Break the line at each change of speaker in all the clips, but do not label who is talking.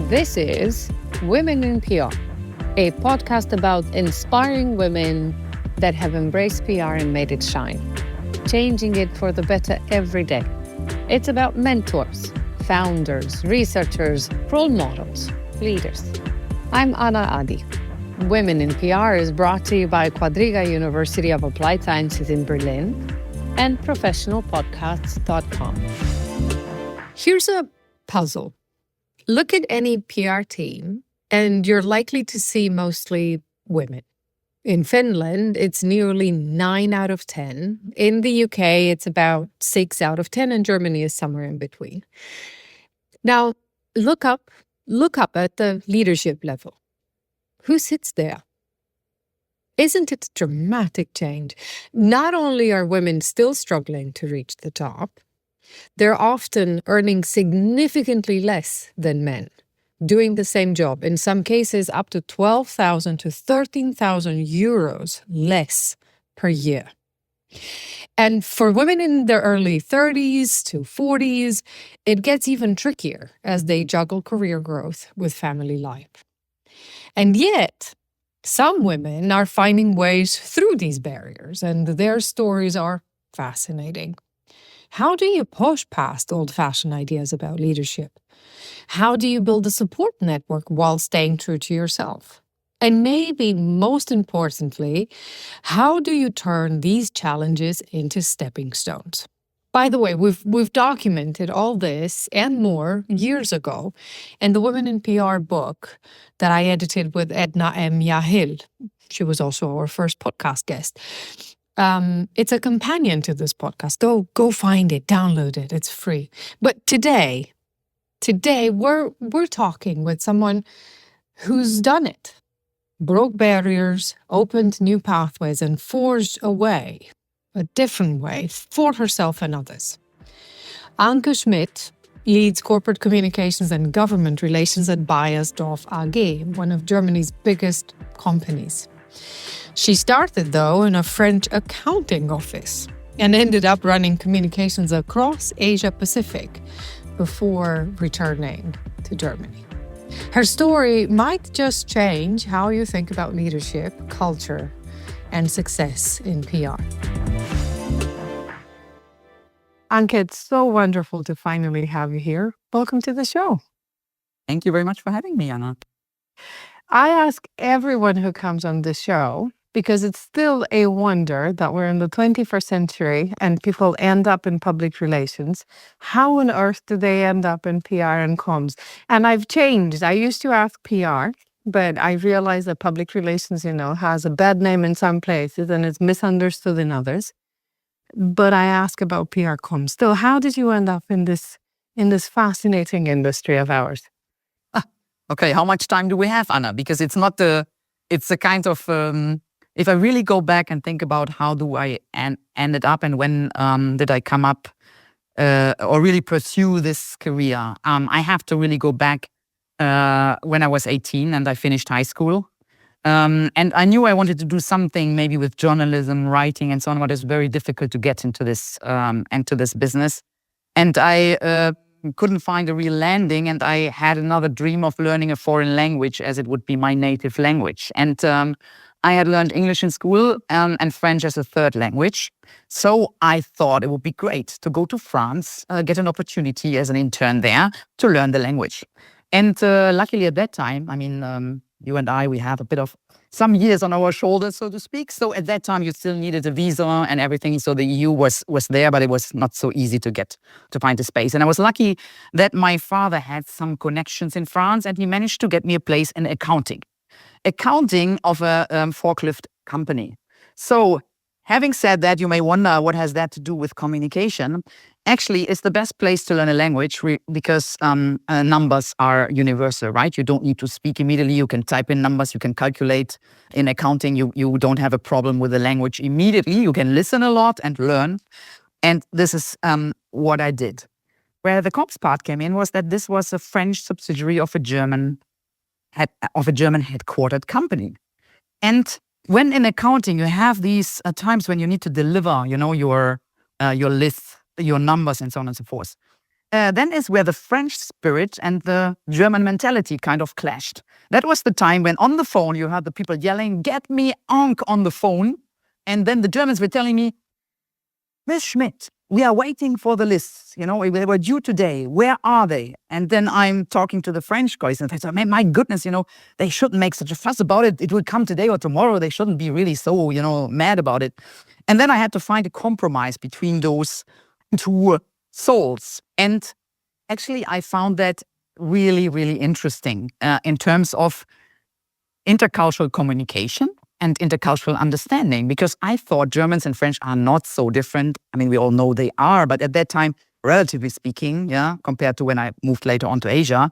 This is Women in PR, a podcast about inspiring women that have embraced PR and made it shine, changing it for the better every day. It's about mentors, founders, researchers, role models, leaders. I'm Anna Adi. Women in PR is brought to you by Quadriga University of Applied Sciences in Berlin and professionalpodcasts.com. Here's a puzzle. Look at any PR team, and you're likely to see mostly women. In Finland, it's nearly 9 out of 10. In the UK, it's about 6 out of 10, and Germany is somewhere in between. Now, look up at the leadership level. Who sits there? Isn't it a dramatic change? Not only are women still struggling to reach the top, they're often earning significantly less than men, doing the same job, in some cases up to 12,000 to 13,000 euros less per year. And for women in their early 30s to 40s, it gets even trickier as they juggle career growth with family life. And yet, some women are finding ways through these barriers, and their stories are fascinating. How do you push past old-fashioned ideas about leadership? How do you build a support network while staying true to yourself? And maybe most importantly, how do you turn these challenges into stepping stones? By the way, we've documented all this and more years ago in the Women in PR book that I edited with Edna M. Yahil. She was also our first podcast guest. It's a companion to this podcast. Go find it, download it. It's free. But today we're talking with someone who's done it, broke barriers, opened new pathways, and forged a different way for herself and others. Anke Schmidt leads corporate communications and government relations at BASF AG, one of Germany's biggest companies. She started, though, in a French accounting office and ended up running communications across Asia-Pacific before returning to Germany. Her story might just change how you think about leadership, culture, and success in PR. Anke, it's so wonderful to finally have you here. Welcome to the show.
Thank you very much for having me, Anna.
I ask everyone who comes on the show, because it's still a wonder that we're in the 21st century and people end up in public relations. How on earth do they end up in PR and comms? And I've changed. I used to ask PR, but I realized that public relations, has a bad name in some places and it's misunderstood in others. But I ask about PR comms. Still, how did you end up in this fascinating industry of ours?
Okay, how much time do we have, Anna? Because it's a kind of, if I really go back and think about how do I ended up and when did I come up or really pursue this career, I have to really go back when I was 18 and I finished high school. And I knew I wanted to do something maybe with journalism, writing and so on, but it's very difficult to get into this business. And I couldn't find a real landing, and I had another dream of learning a foreign language as it would be my native language. And I had learned English in school and French as a third language. So I thought it would be great to go to France, get an opportunity as an intern there to learn the language. And luckily at that time, you and I, we have a bit of some years on our shoulders, so to speak. So at that time, you still needed a visa and everything. So the EU was there, but it was not so easy to find a space. And I was lucky that my father had some connections in France and he managed to get me a place in accounting of a forklift company. So having said that, you may wonder what has that to do with communication. Actually, it's the best place to learn a language because numbers are universal, right? You don't need to speak immediately. You can type in numbers, you can calculate. In accounting, you don't have a problem with the language immediately. You can listen a lot and learn. And this is what I did. Where the comms part came in was that this was a French subsidiary of a German headquartered company. And when in accounting, you have these times when you need to deliver, your lists, your numbers and so on and so forth. then is where the French spirit and the German mentality kind of clashed. That was the time when on the phone you had the people yelling, "Get me Anke on the phone." And then the Germans were telling me, "Miss Schmidt, we are waiting for the lists. They were due today. Where are they?" And then I'm talking to the French guys and they say, "My goodness, they shouldn't make such a fuss about it. It will come today or tomorrow. They shouldn't be really so, mad about it." And then I had to find a compromise between those two souls. And actually, I found that really, really interesting in terms of intercultural communication and intercultural understanding, because I thought Germans and French are not so different. I mean, we all know they are, but at that time, relatively speaking, compared to when I moved later on to Asia,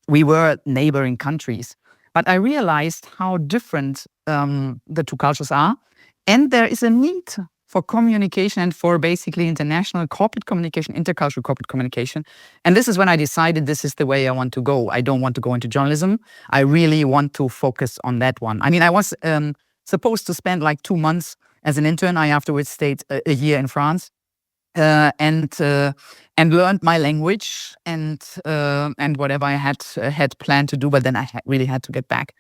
we were neighboring countries. But I realized how different the two cultures are. And there is a need for communication and for basically international corporate communication, intercultural corporate communication. And this is when I decided this is the way I want to go. I don't want to go into journalism. I really want to focus on that one. I mean, I was supposed to spend like 2 months as an intern. I afterwards stayed a year in France and learned my language and whatever I had planned to do. But then I really had to get back.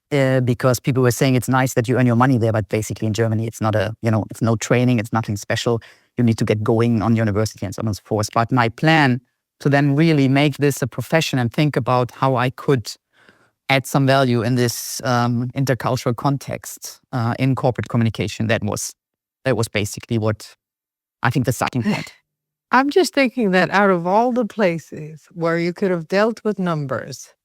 Because people were saying it's nice that you earn your money there, but basically in Germany it's not it's no training, it's nothing special. You need to get going on university and so on and so forth. But my plan to then really make this a profession and think about how I could add some value in this intercultural context in corporate communication, that was basically what I think the starting point.
I'm just thinking that out of all the places where you could have dealt with numbers,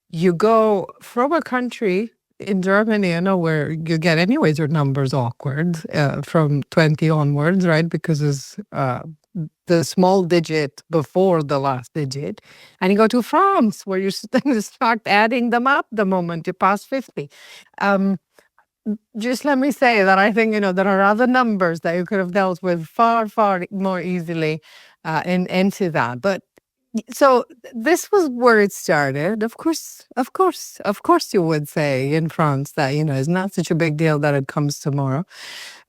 you go from a country in Germany, where you get anyways your numbers awkward from 20 onwards, right? Because it's the small digit before the last digit. And you go to France, where you start adding them up the moment you pass 50. Just let me say that I think, there are other numbers that you could have dealt with far, far more easily into that. But so this was where it started. Of course, you would say in France that, it's not such a big deal that it comes tomorrow.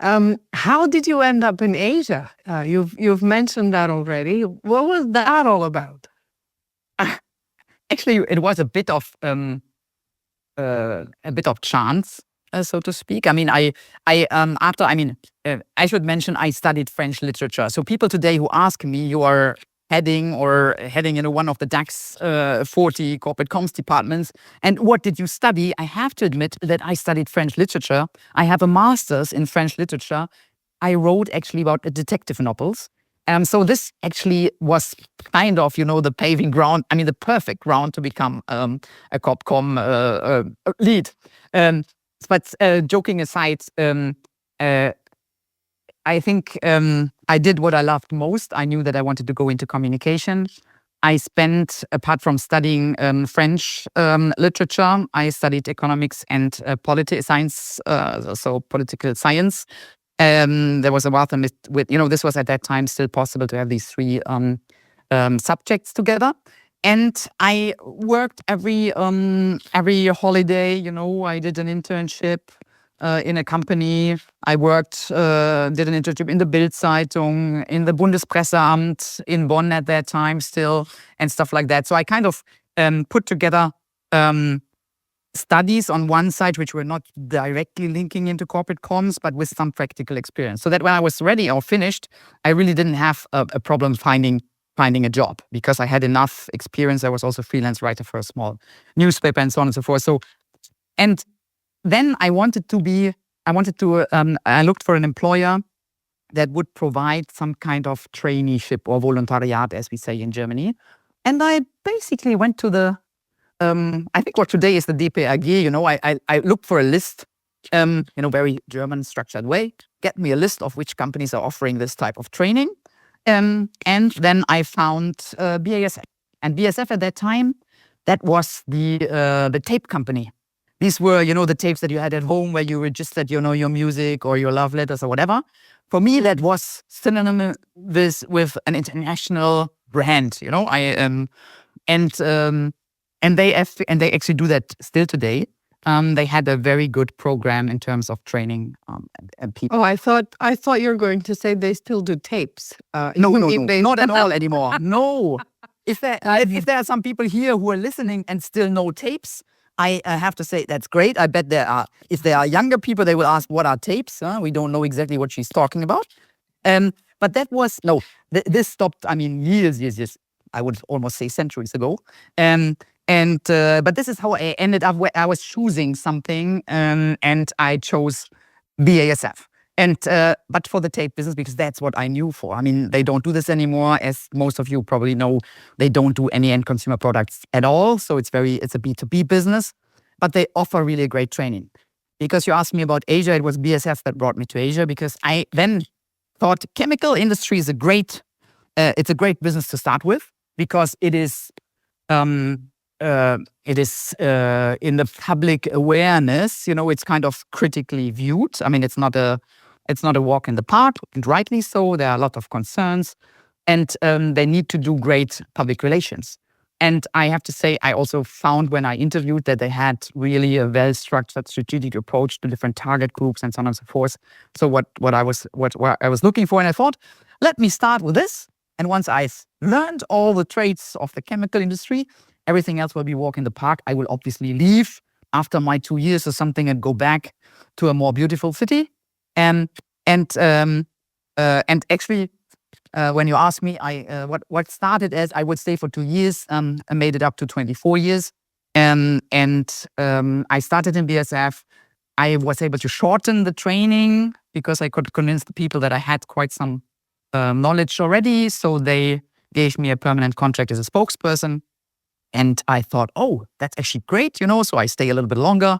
How did you end up in Asia? You've mentioned that already. What was that all about?
Actually, it was a bit of chance, so to speak. I mean, I should mention I studied French literature. So people today who ask me, you are heading one of the DAX 40 corporate comms departments, and what did you study? I have to admit that I studied French literature. I have a master's in French literature. I wrote actually about detective novels. So this actually was kind of, the paving ground. I mean, the perfect ground to become a corp comm lead. But joking aside, I think I did what I loved most. I knew that I wanted to go into communication. I spent, apart from studying French literature, I studied economics and political science, so political science. There was a master with, this was at that time still possible to have these 3 subjects together. And I worked every holiday, I did an internship in a company. I worked, did an internship in the Bild-Zeitung, in the Bundespresseamt in Bonn at that time still, and stuff like that. So I kind of put together studies on one side, which were not directly linking into corporate comms, but with some practical experience. So that when I was ready or finished, I really didn't have a problem finding a job because I had enough experience. I was also a freelance writer for a small newspaper and so on and so forth. So, and then I looked for an employer that would provide some kind of traineeship or Volontariat, as we say in Germany. And I basically went to the, I think what today is the DPAG, I looked for a list, very German structured way, get me a list of which companies are offering this type of training. And then I found BASF. And BASF at that time, that was the tape company. These were, the tapes that you had at home where you registered, your music or your love letters or whatever. For me, that was synonymous with an international brand, and they actually do that still today. They had a very good program in terms of training and people.
Oh, I thought you were going to say they still do tapes.
No, not at all anymore. No, if there are some people here who are listening and still know tapes, I have to say that's great. I bet if there are younger people, they will ask, what are tapes? We don't know exactly what she's talking about. But that was, this stopped, years. I would almost say centuries ago. But this is how I ended up where I was choosing something, and I chose BASF. But for the tape business, because that's what I knew for. They don't do this anymore. As most of you probably know, they don't do any end consumer products at all. So it's a B2B business, but they offer really great training. Because you asked me about Asia, it was BASF that brought me to Asia, because I then thought chemical industry is it's a great business to start with, because it is in the public awareness. It's kind of critically viewed. It's not a walk in the park, and rightly so. There are a lot of concerns, and they need to do great public relations. And I have to say, I also found when I interviewed that they had really a well-structured strategic approach to different target groups and so on and so forth. So what I was looking for, and I thought, let me start with this. And once I've learned all the traits of the chemical industry, everything else will be walk in the park. I will obviously leave after my 2 years or something and go back to a more beautiful city. And actually, when you ask me, what started as I would stay for 2 years, I made it up to 24 years. I started in BASF. I was able to shorten the training because I could convince the people that I had quite some knowledge already. So they gave me a permanent contract as a spokesperson. And I thought, oh, that's actually great, so I stay a little bit longer.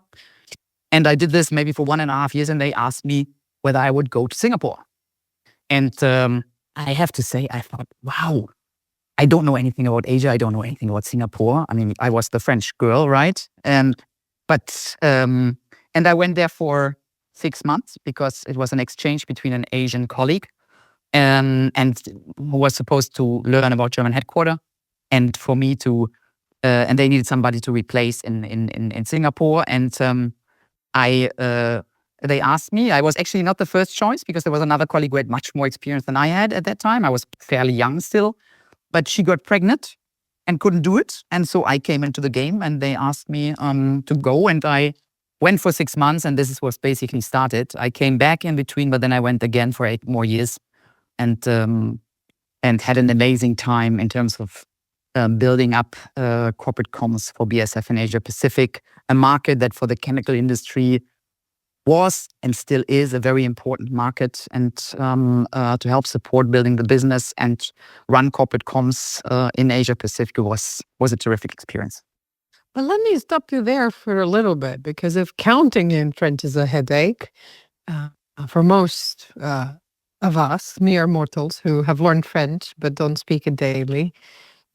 And I did this maybe for 1.5 years, and they asked me whether I would go to Singapore. And I have to say, I thought, wow, I don't know anything about Asia. I don't know anything about Singapore. I was the French girl, right? And I went there for 6 months because it was an exchange between an Asian colleague and who was supposed to learn about German headquarters. And for me to, and they needed somebody to replace in Singapore. And they asked me. I was actually not the first choice because there was another colleague who had much more experience than I had at that time. I was fairly young still, but she got pregnant and couldn't do it. And so I came into the game, and they asked me to go, and I went for 6 months, and this was basically started. I came back in between, but then I went again for 8 more years, and had an amazing time in terms of building up corporate comms for BASF in Asia Pacific, a market that for the chemical industry was and still is a very important market, and to help support building the business and run corporate comms in Asia Pacific was a terrific experience.
But let me stop you there for a little bit, because if counting in French is a headache for most of us, mere mortals who have learned French but don't speak it daily,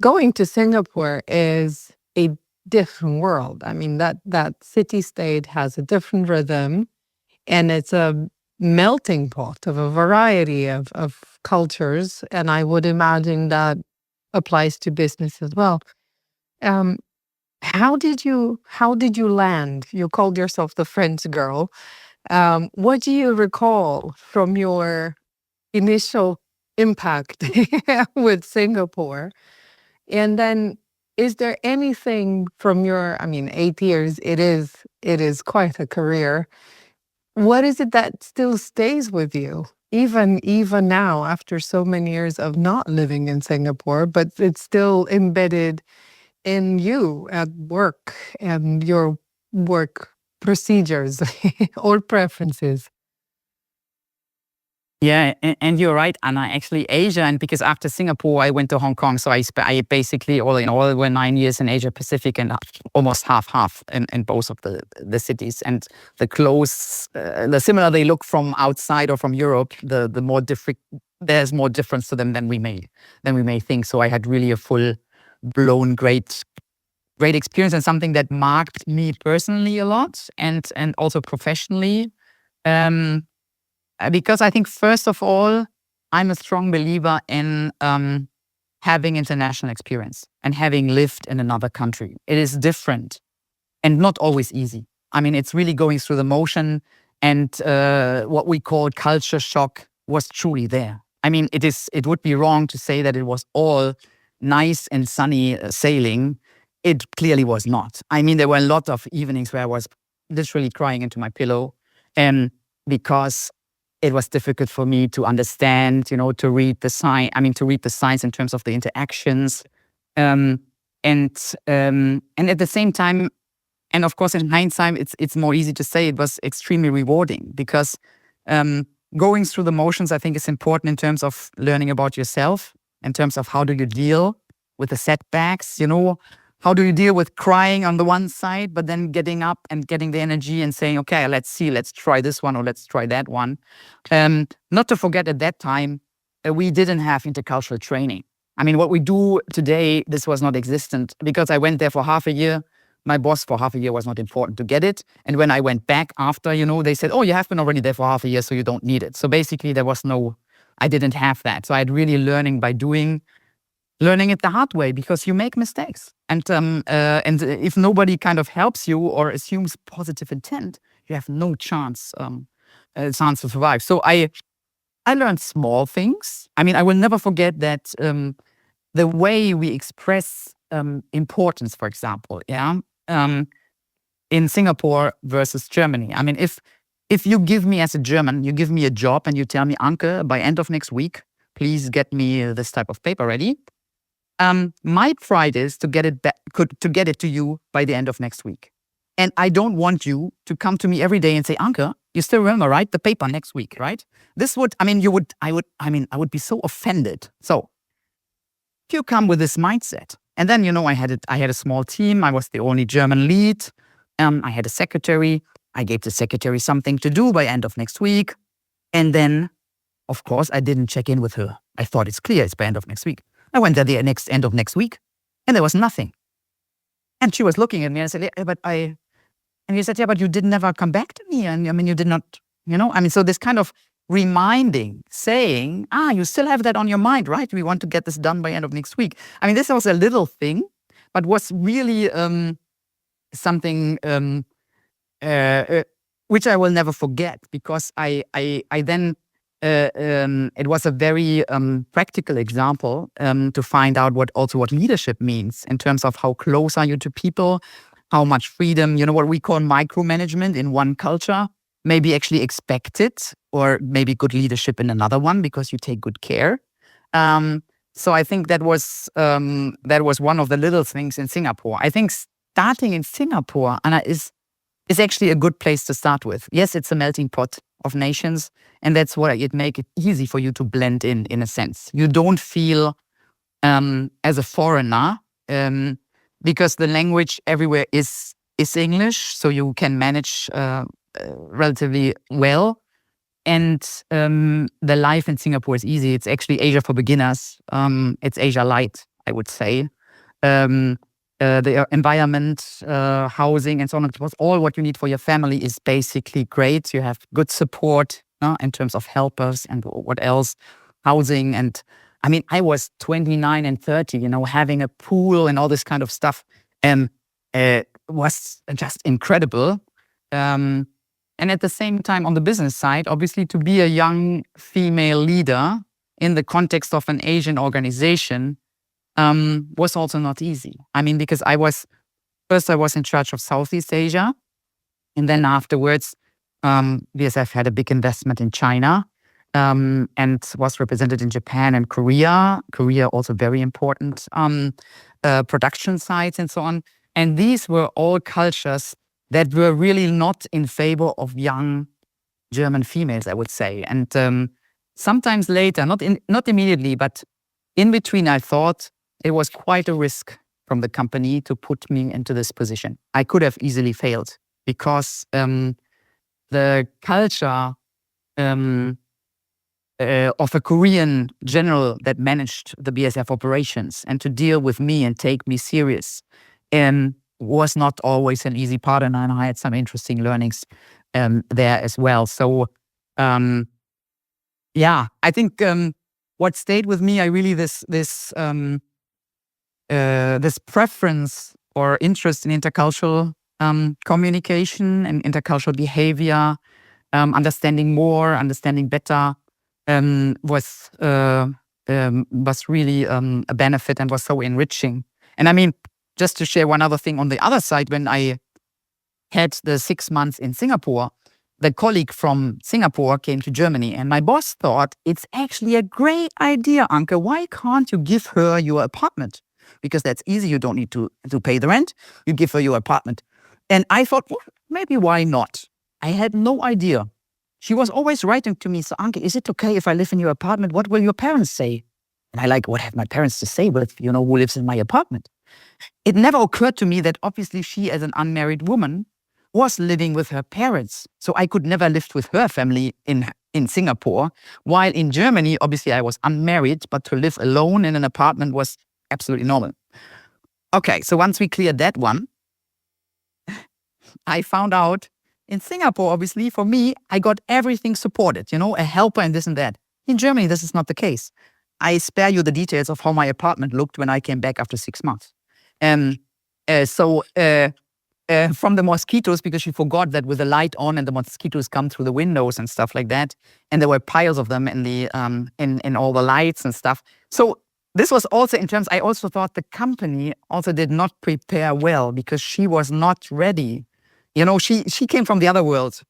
going to Singapore is a different world. That city-state has a different rhythm. And it's a melting pot of a variety of cultures. And I would imagine that applies to business as well. How did you land? You called yourself the French girl. What do you recall from your initial impact with Singapore? And then is there anything from your, 8 years, it is quite a career. What is it that still stays with you, even now, after so many years of not living in Singapore, but it's still embedded in you at work and your work procedures or preferences?
Yeah, and you're right, Anna. Actually, Asia, and because after Singapore, I went to Hong Kong. So I basically, all in all, were 9 years in Asia Pacific, and almost half in both of the cities. And the similar they look from outside or from Europe, the more different, there's more difference to them than we may think. So I had really a full-blown great experience, and something that marked me personally a lot, and also professionally. Because I think, first of all, I'm a strong believer in having international experience and having lived in another country. It is different and not always easy. It's really going through the motion, and what we call culture shock was truly there. It would be wrong to say that it was all nice and sunny sailing, it clearly was not. I mean, there were a lot of evenings where I was literally crying into my pillow, because it was difficult for me to understand, to read the sign. I mean, to read the signs in terms of the interactions, and at the same time, and of course, in hindsight, it's more easy to say it was extremely rewarding because going through the motions, I think, is important in terms of learning about yourself, in terms of how do you deal with the setbacks, how do you deal with crying on the one side, but then getting up and getting the energy and saying, okay, let's try this one or let's try that one. Not to forget at that time, we didn't have intercultural training. I mean, what we do today, this was not existent because I went there for half a year. My boss for half a year was not important to get it. And when I went back after, they said, oh, you have been already there for half a year, so you don't need it. So basically I didn't have that. So I had really learning by doing, learning it the hard way because you make mistakes. And if nobody kind of helps you or assumes positive intent, you have no chance to survive. So I learned small things. I mean, I will never forget that the way we express importance, for example, in Singapore versus Germany. I mean, if you give me as a German, you give me a job and you tell me, Anke, by end of next week, please get me this type of paper ready. My pride is to get it to you by the end of next week. And I don't want you to come to me every day and say, Anke, you still remember, right? The paper next week, right? I would be so offended. So if you come with this mindset, and then, I had a small team. I was the only German lead. I had a secretary. I gave the secretary something to do by end of next week. And then, of course, I didn't check in with her. I thought it's clear it's by end of next week. I went there the end of next week, and there was nothing. And she was looking at me and I said, and he said, but you did never come back to me. And I mean, you did not, so this kind of reminding, saying, you still have that on your mind, right? We want to get this done by end of next week. I mean, this was a little thing, but was really something which I will never forget because I then, it was a very practical example to find out what leadership means in terms of how close are you to people, how much freedom, what we call micromanagement in one culture, maybe actually expected, or maybe good leadership in another one because you take good care. So I think that was one of the little things in Singapore. I think starting in Singapore, Anna, is actually a good place to start with. Yes, it's a melting pot of nations, and that's what it makes it easy for you to blend in a sense. You don't feel as a foreigner because the language everywhere is English, so you can manage relatively well. And the life in Singapore is easy. It's actually Asia for beginners. It's Asia light, I would say. The environment, housing, and so on and so forth, all what you need for your family is basically great. You have good support in terms of helpers and what else, housing. And I mean, I was 29 and 30, having a pool and all this kind of stuff was just incredible. And at the same time, on the business side, obviously, to be a young female leader in the context of an Asian organization was also not easy. I mean, because I was in charge of Southeast Asia. And then afterwards, BASF had a big investment in China and was represented in Japan and Korea. Korea also very important production sites and so on. And these were all cultures that were really not in favor of young German females, I would say. And sometimes later, not immediately, but in between, I thought it was quite a risk from the company to put me into this position. I could have easily failed because the culture of a Korean general that managed the BASF operations and to deal with me and take me serious was not always an easy part, and I had some interesting learnings there as well. So, I think what stayed with me, I really this preference or interest in intercultural communication and intercultural behavior, understanding more, understanding better, was was really a benefit and was so enriching. And I mean, just to share one other thing on the other side, when I had the 6 months in Singapore, the colleague from Singapore came to Germany, and my boss thought it's actually a great idea, Anke. Why can't you give her your apartment? Because that's easy. You don't need to pay the rent. You give her your apartment. And I thought, well, maybe why not? I had no idea. She was always writing to me, so Anke, is it okay if I live in your apartment? What will your parents say? And I like, what have my parents to say with, who lives in my apartment? It never occurred to me that obviously she, as an unmarried woman, was living with her parents. So I could never live with her family in Singapore. While in Germany, obviously I was unmarried, but to live alone in an apartment was absolutely normal. Okay, so once we cleared that one, I found out in Singapore, obviously, for me, I got everything supported, a helper and this and that. In Germany, this is not the case. I spare you the details of how my apartment looked when I came back after 6 months. From the mosquitoes, because she forgot that with the light on and the mosquitoes come through the windows and stuff like that. And there were piles of them in the in all the lights and stuff. So this was also in terms, I also thought the company also did not prepare well because she was not ready. She came from the other world.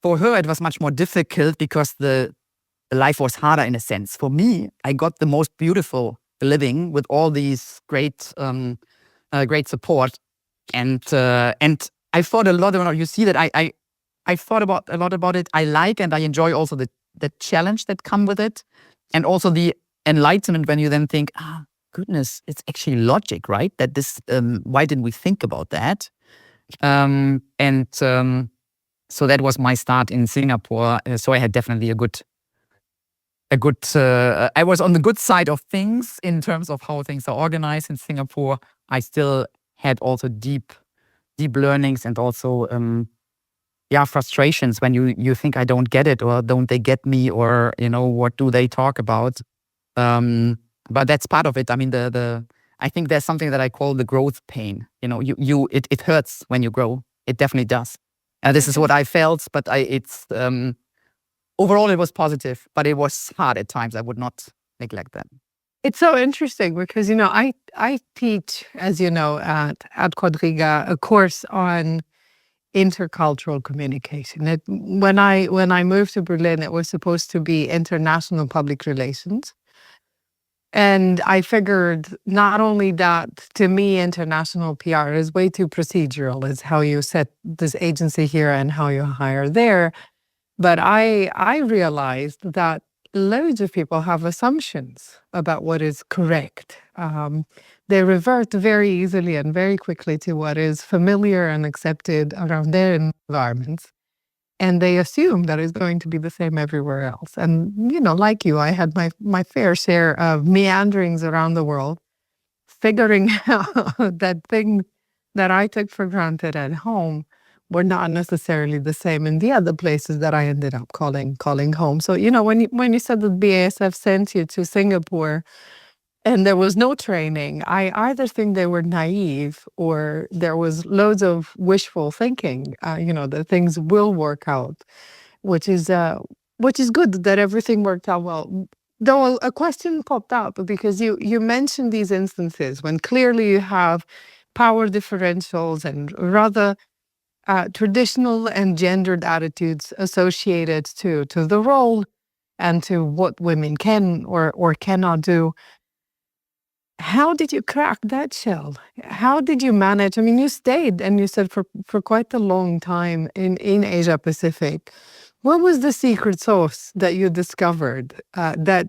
For her, it was much more difficult because the life was harder in a sense. For me, I got the most beautiful living with all these great support. And I thought a lot about, you see that I thought a lot about it. I like and I enjoy also the challenge that come with it. And also the enlightenment when you then think, goodness, it's actually logic, right? That this, why didn't we think about that? So that was my start in Singapore. So I had definitely I was on the good side of things in terms of how things are organized in Singapore. I still had also deep learnings and also frustrations when you think I don't get it, or don't they get me, or what do they talk about? But that's part of it. I mean, I think there's something that I call the growth pain. It hurts when you grow. It definitely does. This is what I felt, but overall it was positive, but it was hard at times. I would not neglect that.
It's so interesting because, I teach, as you know, at Quadriga, a course on intercultural communication. When I moved to Berlin, it was supposed to be international public relations. And I figured not only that, to me, international PR is way too procedural. It's how you set this agency here and how you hire there. But I realized that loads of people have assumptions about what is correct. They revert very easily and very quickly to what is familiar and accepted around their environments. And they assume that it's going to be the same everywhere else. And, like you, I had my fair share of meanderings around the world, figuring out that thing that I took for granted at home were not necessarily the same in the other places that I ended up calling home. So, when you said that BASF sent you to Singapore and there was no training, I either think they were naive or there was loads of wishful thinking, that things will work out, which is good that everything worked out well. Though a question popped up because you mentioned these instances when clearly you have power differentials and rather traditional and gendered attitudes associated to the role and to what women can or cannot do. How did you crack that shell? How did you manage? I mean, you stayed, and you said for quite a long time in Asia Pacific. What was the secret sauce that you discovered that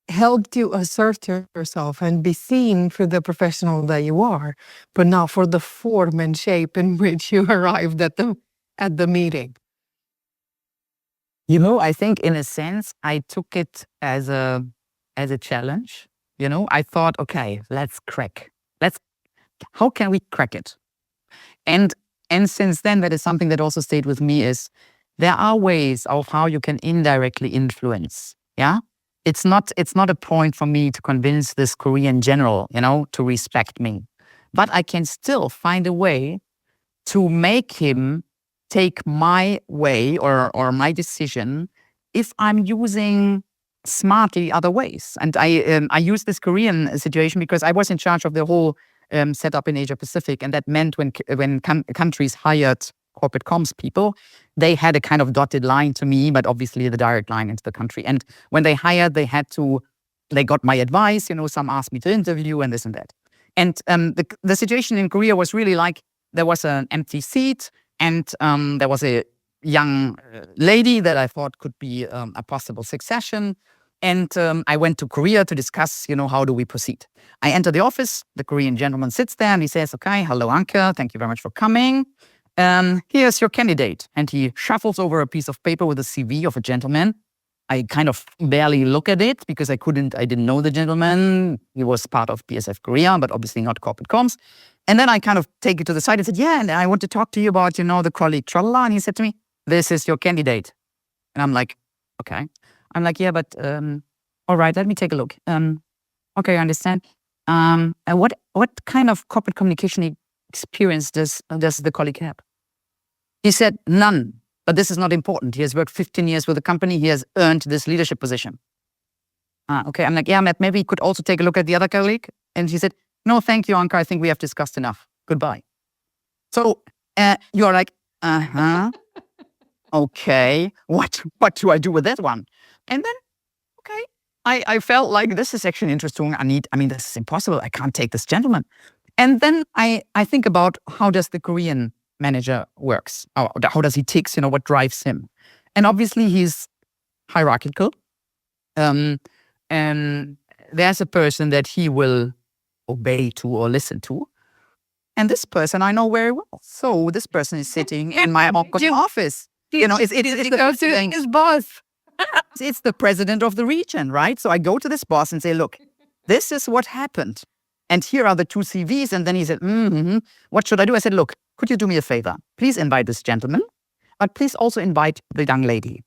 helped you assert yourself and be seen for the professional that you are, but not for the form and shape in which you arrived at the meeting?
I think in a sense, I took it as a challenge. I thought, okay, how can we crack it? And since then, that is something that also stayed with me, is there are ways of how you can indirectly influence. Yeah. It's not a point for me to convince this Korean general, to respect me, but I can still find a way to make him take my way or my decision if I'm using smartly other ways. And I used this Korean situation because I was in charge of the whole setup in Asia Pacific, and that meant when countries hired corporate comms people, they had a kind of dotted line to me, but obviously the direct line into the country. And when they hired, they got my advice. Some asked me to interview and this and that. And the situation in Korea was really like there was an empty seat, and there was a young lady that I thought could be a possible succession. And I went to Korea to discuss, how do we proceed? I enter the office, the Korean gentleman sits there and he says, okay, hello, Anke, thank you very much for coming. Here's your candidate. And he shuffles over a piece of paper with a CV of a gentleman. I kind of barely look at it because I didn't know the gentleman. He was part of BASF Korea, but obviously not corporate comms. And then I kind of take it to the side and said, yeah, and I want to talk to you about, the colleague, tralala. And he said to me, this is your candidate. And I'm like, okay. I'm like, yeah, but all right, let me take a look. Okay, I understand. What kind of corporate communication experience does the colleague have? He said, none. But this is not important. He has worked 15 years with the company. He has earned this leadership position. Okay, I'm like, yeah, Matt, maybe you could also take a look at the other colleague. And he said, no, thank you, Anke. I think we have discussed enough. Goodbye. So you're like, okay, what do I do with that one? And then, okay, I felt like this is actually interesting. This is impossible. I can't take this gentleman. And then I think about how does the Korean manager works? How does he tick? What drives him? And obviously he's hierarchical. And there's a person that he will obey to or listen to. And this person I know very well. So this person is sitting in my office. It's
his boss.
It's the president of the region, right? So I go to this boss and say, look, this is what happened. And here are the two CVs. And then he said, what should I do? I said, look, could you do me a favor? Please invite this gentleman, but please also invite the young lady.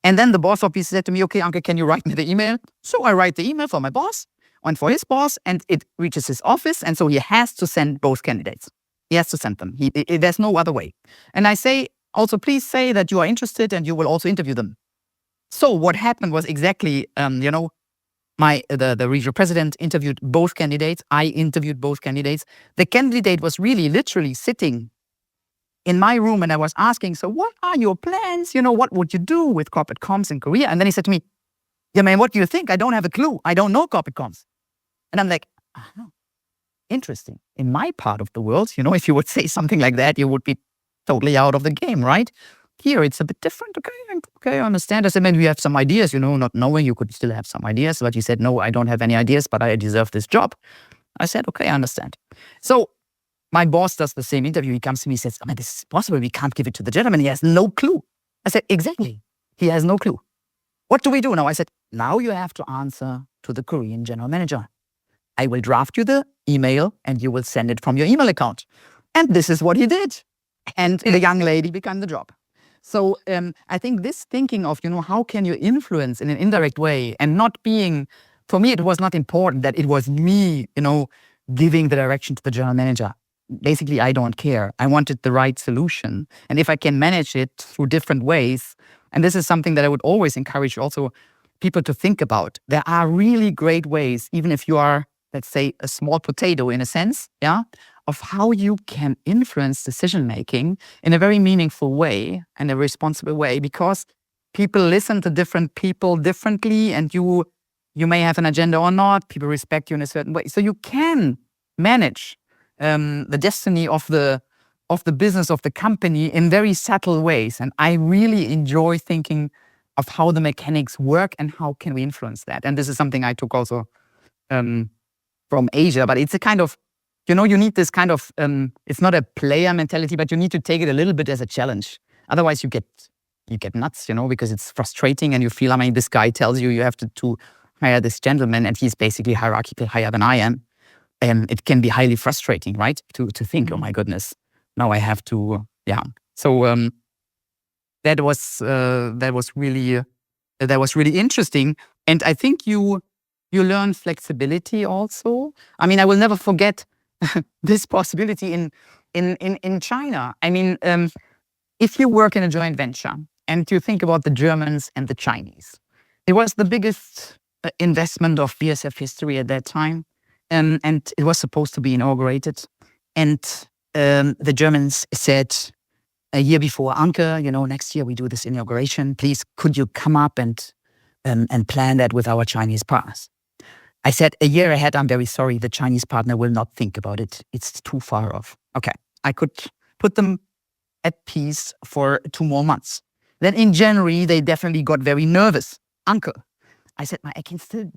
And then the boss obviously said to me, okay, Anke, can you write me the email? So I write the email for my boss and for his boss, and it reaches his office. And so he has to send both candidates. He has to send them. There's no other way. And I say, also, please say that you are interested and you will also interview them. So what happened was exactly, the regional president interviewed both candidates. I interviewed both candidates. The candidate was really literally sitting in my room and I was asking, so what are your plans? What would you do with corporate comms in Korea? And then he said to me, yeah, man, what do you think? I don't have a clue. I don't know corporate comms. And I'm like, interesting. In my part of the world, if you would say something like that, you would be totally out of the game, right? Here, it's a bit different. Okay, I understand. I said, maybe you have some ideas, not knowing you could still have some ideas. But you said, no, I don't have any ideas, but I deserve this job. I said, okay, I understand. So my boss does the same interview. He comes to me and says, this is possible. We can't give it to the gentleman. He has no clue. I said, exactly. He has no clue. What do we do now? I said, now you have to answer to the Korean general manager. I will draft you the email and you will send it from your email account. And this is what he did. And the young lady began the job. So I think this thinking of, how can you influence in an indirect way and not being, for me, it was not important that it was me, giving the direction to the general manager. Basically, I don't care. I wanted the right solution. And if I can manage it through different ways, and this is something that I would always encourage also people to think about. There are really great ways, even if you are, let's say, a small potato in a sense, of how you can influence decision-making in a very meaningful way and a responsible way, because people listen to different people differently and you may have an agenda or not. People respect you in a certain way. So you can manage the destiny of the business of the company in very subtle ways. And I really enjoy thinking of how the mechanics work and how can we influence that. And this is something I took also from Asia, but it's a kind of, you need this kind of, it's not a player mentality, but you need to take it a little bit as a challenge. Otherwise you get nuts, because it's frustrating and you feel, this guy tells you have to hire this gentleman and he's basically hierarchically higher than I am. It can be highly frustrating, right? To think, oh my goodness, now I have to, So that was really interesting. And I think you learn flexibility also. I will never forget this possibility in China. If you work in a joint venture and you think about the Germans and the Chinese, It was the biggest investment of BASF history at that time, and it was supposed to be inaugurated. And the Germans said a year before, Anke, next year we do this inauguration. Please, could you come up and plan that with our Chinese partners? I said, a year ahead, I'm very sorry, the Chinese partner will not think about it. It's too far off. Okay, I could put them at peace for 2 more months. Then in January, they definitely got very nervous. Anke, I said, I can still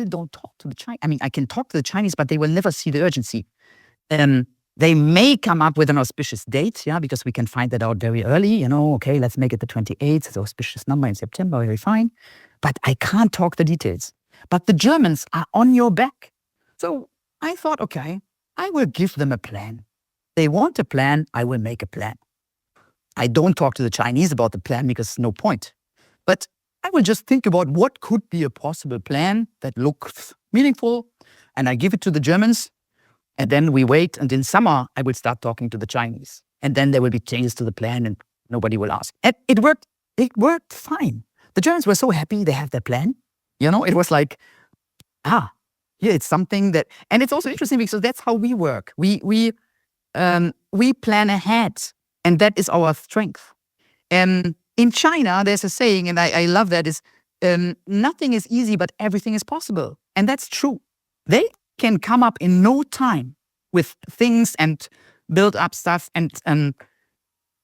don't talk to the Chinese. I mean, I can talk to the Chinese, but they will never see the urgency. They may come up with an auspicious date, because we can find that out very early. Okay, let's make it the 28th, it's an auspicious number in September, very fine. But I can't talk the details. But the Germans are on your back. So I thought, okay, I will give them a plan. They want a plan, I will make a plan. I don't talk to the Chinese about the plan because no point. But I will just think about what could be a possible plan that looks meaningful, and I give it to the Germans, and then we wait, and in summer I will start talking to the Chinese. And then there will be changes to the plan and nobody will ask. And it worked fine. The Germans were so happy they have their plan. It was like, it's something that, and it's also interesting because that's how we work. We plan ahead, and that is our strength. In China, there's a saying, and I love that, is nothing is easy, but everything is possible. And that's true. They can come up in no time with things and build up stuff. And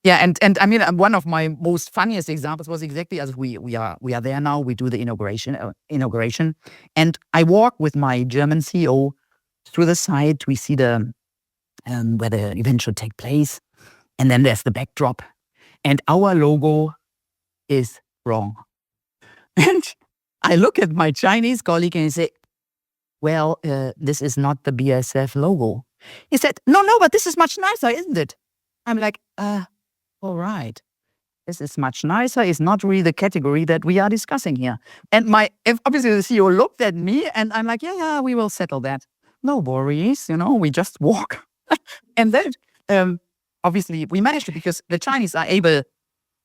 I mean, one of my most funniest examples was exactly as we are there now. We do the inauguration, and I walk with my German CEO through the site. We see the where the event should take place, and then there's the backdrop, and our logo is wrong. And I look at my Chinese colleague and I say, "Well, this is not the BASF logo." He said, "No, but this is much nicer, isn't it?" I'm like, all right, this is much nicer. It's not really the category that we are discussing here. And obviously the CEO looked at me and I'm like, yeah, we will settle that. No worries, we just walk. And then obviously we managed it because the Chinese are able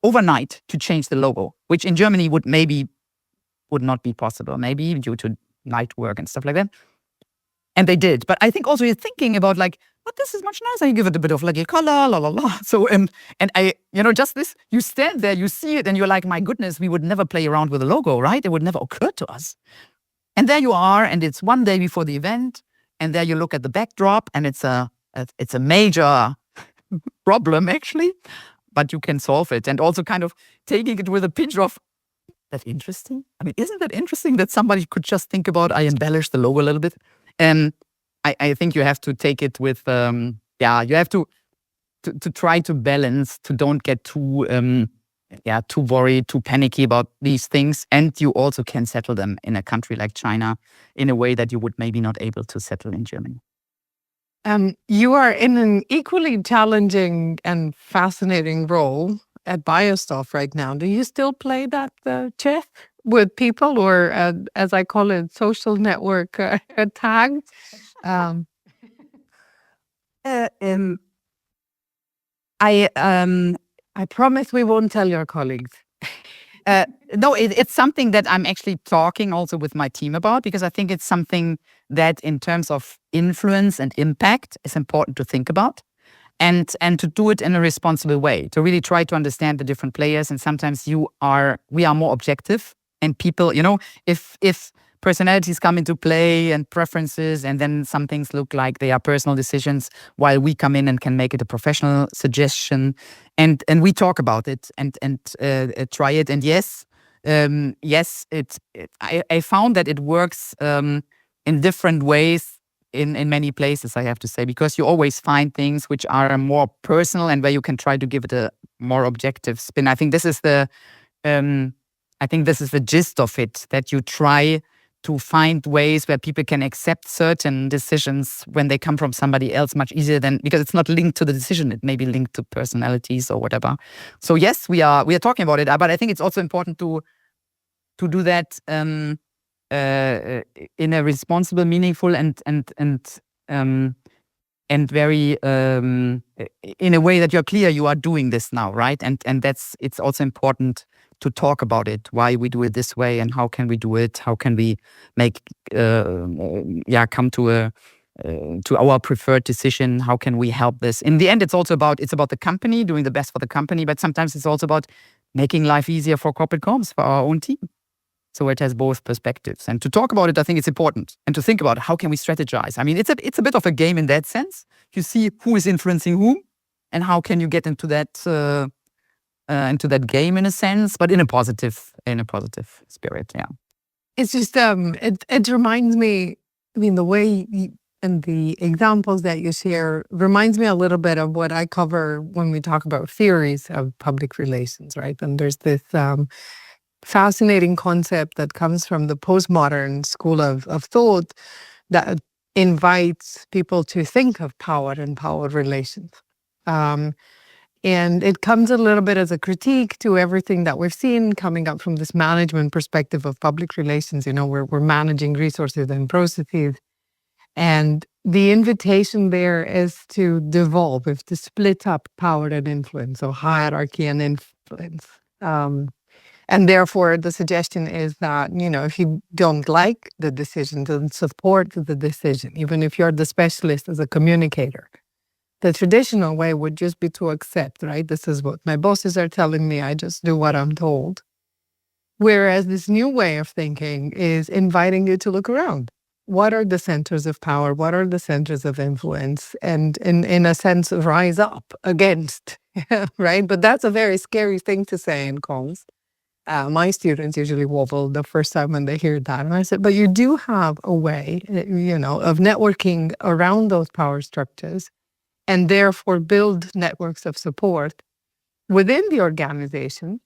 overnight to change the logo, which in Germany would not be possible, maybe due to night work and stuff like that. And they did. But I think also you're thinking about but this is much nicer. You give it a bit of a color, la la la. So and I, just this, you stand there, you see it, and you're like, my goodness, we would never play around with a logo, right? It would never occur to us. And there you are, and it's one day before the event, and there you look at the backdrop, and it's a major problem actually, but you can solve it. And also kind of taking it with a pinch of, that interesting? I mean, isn't that interesting that somebody could just think about, I embellish the logo a little bit? And I think you have to take it with, you have to try to balance, to don't get too worried, too panicky about these things. And you also can settle them in a country like China in a way that you would maybe not able to settle in Germany.
You are in an equally challenging and fascinating role at BioStuff right now. Do you still play that chess with people, or as I call it, social network tag? I promise we won't tell your colleagues.
No, it's something that I'm actually talking also with my team about, because I think it's something that in terms of influence and impact is important to think about, and to do it in a responsible way, to really try to understand the different players. And sometimes we are more objective, and people, if personalities come into play and preferences, and then some things look like they are personal decisions, while we come in and can make it a professional suggestion, and we talk about it and try it. And yes, I found that it works in different ways in many places, I have to say, because you always find things which are more personal and where you can try to give it a more objective spin. I think this is the gist of it, that you try to find ways where people can accept certain decisions when they come from somebody else much easier than, because it's not linked to the decision, it may be linked to personalities or whatever. So yes, we are talking about it, but I think it's also important to do that in a responsible, meaningful, and very in a way that you're clear you are doing this now, right? And it's also important to talk about it, why we do it this way and how can we do it, how can we make come to our preferred decision, how can we help this. In the end, it's about the company, doing the best for the company, but sometimes it's also about making life easier for corporate comms, for our own team. So it has both perspectives. And to talk about it, I think it's important. And to think about how can we strategize. I mean, it's a bit of a game in that sense. You see who is influencing whom and how can you get into that game in a sense, but in a positive spirit. Yeah.
It's just it reminds me. I mean, the way and the examples that you share reminds me a little bit of what I cover when we talk about theories of public relations, right? And there's this fascinating concept that comes from the postmodern school of thought that invites people to think of power and power relations. And it comes a little bit as a critique to everything that we've seen coming up from this management perspective of public relations. You know, we're managing resources and processes. And the invitation there is to devolve, is to split up power and influence, so hierarchy and influence. And therefore, the suggestion is that, you know, if you don't like the decision, don't support the decision, even if you're the specialist as a communicator, the traditional way would just be to accept, right? This is what my bosses are telling me. I just do what I'm told. Whereas this new way of thinking is inviting you to look around. What are the centers of power? What are the centers of influence? And in a sense, rise up against, right? But that's a very scary thing to say in comms. My students usually wobble the first time when they hear that. And I said, but you do have a way, you know, of networking around those power structures and therefore build networks of support within the organization.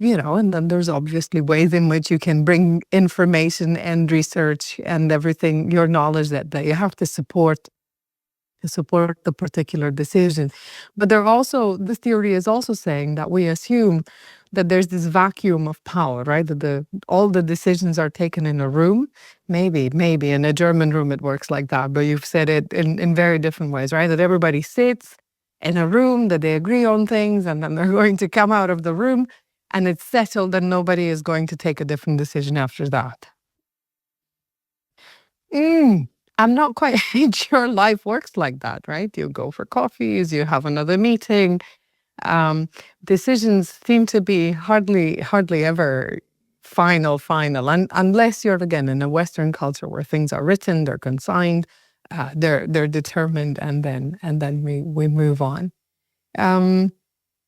You know, and then there's obviously ways in which you can bring information and research and everything, your knowledge that you have to support the particular decision. But this theory is also saying that we assume that there's this vacuum of power, right? That all the decisions are taken in a room. Maybe in a German room it works like that, but you've said it in very different ways, right? That everybody sits in a room, that they agree on things, and then they're going to come out of the room and it's settled and nobody is going to take a different decision after that. I'm not quite sure life works like that, right? You go for coffees, you have another meeting. Decisions seem to be hardly ever final, unless you're, again, in a Western culture where things are written, they're consigned, they're determined, and then we move on.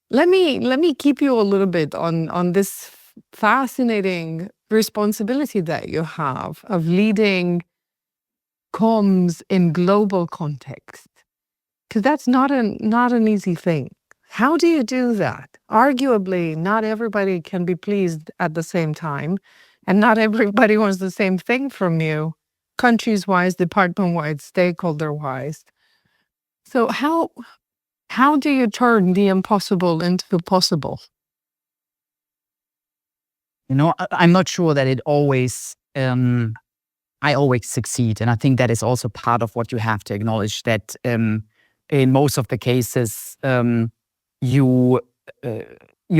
Let me keep you a little bit on this fascinating responsibility that you have of leading comms in global context, because that's not an easy thing. How do you do that? Arguably, not everybody can be pleased at the same time, and not everybody wants the same thing from you, countries-wise, department-wise, stakeholder-wise. So how do you turn the impossible into possible?
You know, I'm not sure that it always, I always succeed. And I think that is also part of what you have to acknowledge, that in most of the cases, you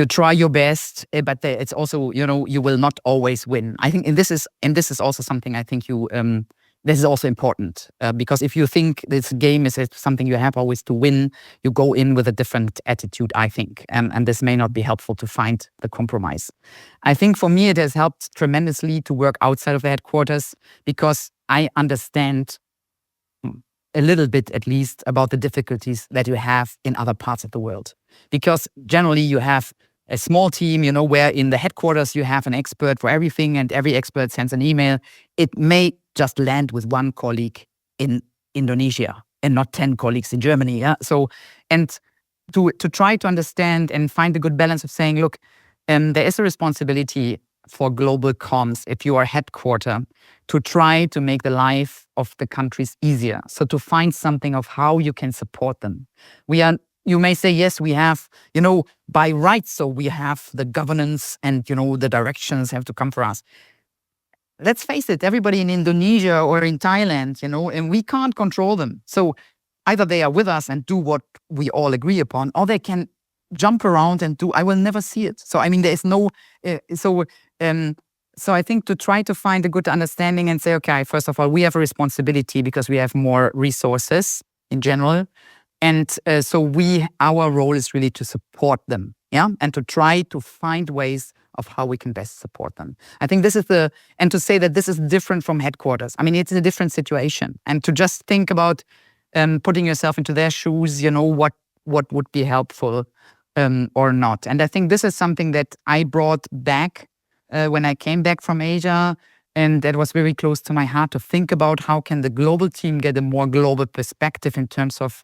try your best, but it's also, you know, you will not always win. I think, and this is also something I think this is also important, because if you think this game is something you have always to win, you go in with a different attitude, I think. And this may not be helpful to find the compromise. I think for me, it has helped tremendously to work outside of the headquarters, because I understand a little bit, at least, about the difficulties that you have in other parts of the world. Because generally you have a small team, you know, where in the headquarters you have an expert for everything and every expert sends an email. It may just land with one colleague in Indonesia and not 10 colleagues in Germany. Yeah. So, and to try to understand and find a good balance of saying, look, there is a responsibility for global comms, if you are headquarter, to try to make the life of the countries easier. So to find something of how you can support them. You may say, yes, we have, you know, by right, so we have the governance and, you know, the directions have to come for us. Let's face it, everybody in Indonesia or in Thailand, you know, and we can't control them. So either they are with us and do what we all agree upon, or they can jump around and do, I will never see it. So I mean, there is no so I think to try to find a good understanding and say, okay, first of all, we have a responsibility because we have more resources in general. And so our role is really to support them, yeah, and to try to find ways of how we can best support them. I think this is and to say that this is different from headquarters. I mean, it's a different situation. And to just think about putting yourself into their shoes, what would be helpful or not. And I think this is something that I brought back when I came back from Asia. And that was very close to my heart, to think about how can the global team get a more global perspective in terms of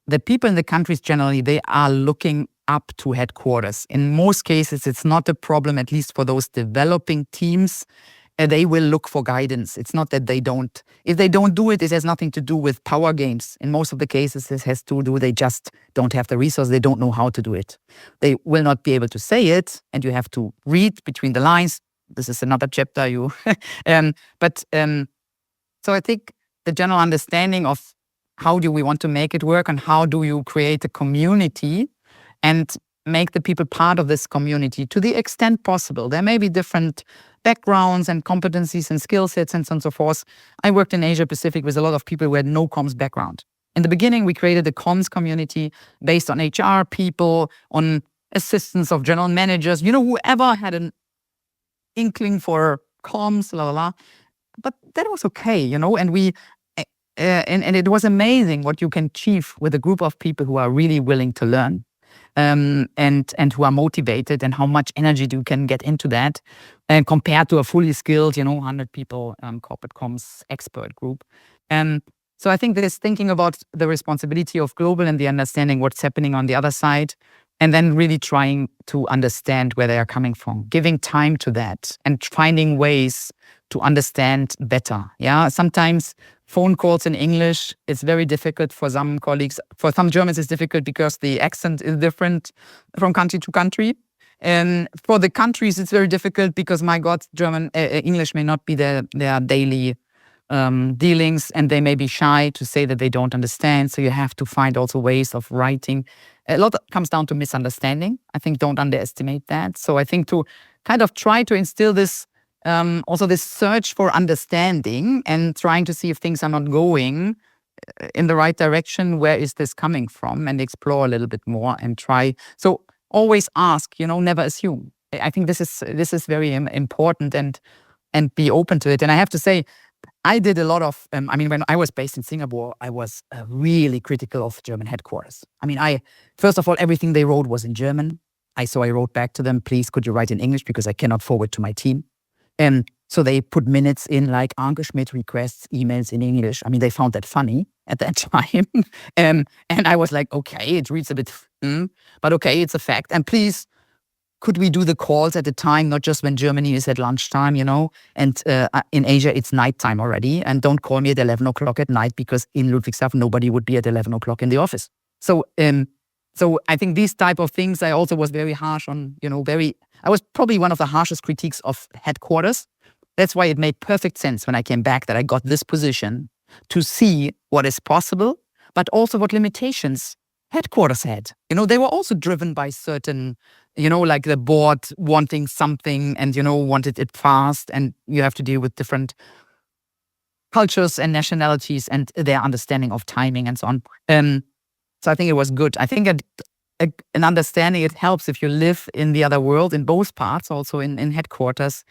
the people in the countries generally, they are looking up to headquarters. In most cases, it's not a problem, at least for those developing teams. They will look for guidance. It's not that they don't. If they don't do it, it has nothing to do with power games. In most of the cases, this has to do, they just don't have the resource. They don't know how to do it. They will not be able to say it, and you have to read between the lines. This is another chapter. So I think the general understanding of how do we want to make it work and how do you create a community and make the people part of this community to the extent possible. There may be different backgrounds and competencies and skill sets and so on and so forth. I worked in Asia Pacific with a lot of people who had no comms background. In the beginning, we created a comms community based on HR people, on assistants of general managers, whoever had an inkling for comms, la la la. But that was okay, and we and it was amazing what you can achieve with a group of people who are really willing to learn, and who are motivated, and how much energy you can get into that, and compared to a fully skilled, 100 people corporate comms expert group. So I think this thinking about the responsibility of global and the understanding what's happening on the other side, and then really trying to understand where they are coming from, giving time to that, and finding ways to understand better. Yeah, sometimes phone calls in English, it's very difficult for some colleagues. For some Germans, it's difficult because the accent is different from country to country. And for the countries, it's very difficult because, my God, English may not be their daily dealings, and they may be shy to say that they don't understand. So you have to find also ways of writing. A lot comes down to misunderstanding. I think don't underestimate that. So I think to kind of try to instill this, also this search for understanding and trying to see if things are not going in the right direction, where is this coming from, and explore a little bit more and try. So always ask, never assume. I think this is very important, and be open to it. And I have to say, I did a lot of, when I was based in Singapore, I was really critical of German headquarters. First of all, everything they wrote was in German. So I wrote back to them, please, could you write in English, because I cannot forward to my team. And so they put minutes in, like Anke Schmidt requests emails in English. They found that funny at that time. And I was like, okay, it reads a bit, but okay, it's a fact. And please, could we do the calls at the time, not just when Germany is at lunchtime, and in Asia, it's nighttime already. And don't call me at 11 o'clock at night, because in Ludwigshafen, nobody would be at 11 o'clock in the office. So I think these type of things, I also was very harsh on, I was probably one of the harshest critiques of headquarters. That's why it made perfect sense when I came back that I got this position to see what is possible, but also what limitations headquarters had. They were also driven by certain, like the board wanting something and, wanted it fast, and you have to deal with different cultures and nationalities and their understanding of timing and so on. So I think it was good. I think an understanding, it helps if you live in the other world, in both parts, also in headquarters,